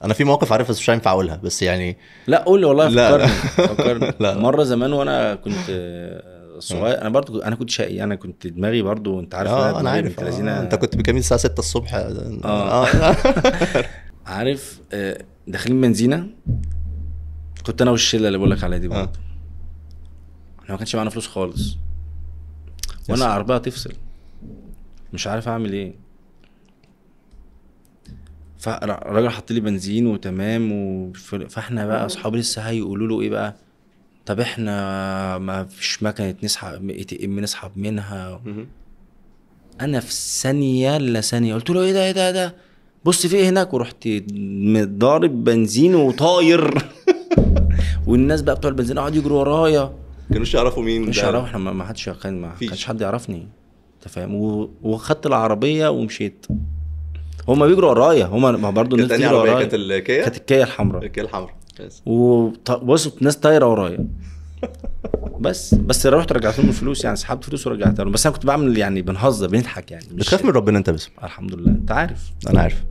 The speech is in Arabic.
انا في موقف عارف بس مش هينفع اقولها، بس يعني لا قول لي والله، لا فكرني لا. مره زمان وانا كنت صغير. انا برضو انا كنت شقي، انا كنت دماغي برضو انت عارف ان انا انا دماغي عارف. بنت لذينه. انت كنت بكميل الساعه 6 الصبح. اه عارف داخلين بنزينه، كنت انا والشله اللي بقول لك عليها دي برضو. احنا ما كانش معانا فلوس خالص، وانا العربيه هتفصل مش عارف اعمل ايه. فالراجل حط لي بنزين وتمام فاحنا بقى اصحابي لسه هيقولوا له ايه بقى، طب احنا ما فيش مكنه نسحب ATM نسحب منها. انا في ثانيه الا ثانيه قلت له ايه ده ايه ده بص في ايه هناك، ورحت ضارب بنزين وطاير والناس بقى بتوع البنزين قعدوا يجروا ورايا، كانوش يعرفوا مين مش ده. عارف احنا ما حدش ما كانش حد يعرفني انت فاهم. وخدت العربيه ومشيت، هما بيجروا ورايا، هما برضو الناس كانت بتجري عربيه، ورايا. كانت الكيا. كانت الكيا الحمراء. الكيا الحمراء. وبصوا ناس طايره ورايا. بس رحت رجعت لهم الفلوس، يعني سحبت فلوس ورجعت لهم. بس انا كنت بعمل يعني بنهزر بنضحك يعني، مش بتخاف من ربنا انت بس. الحمد لله انت عارف. انا عارف.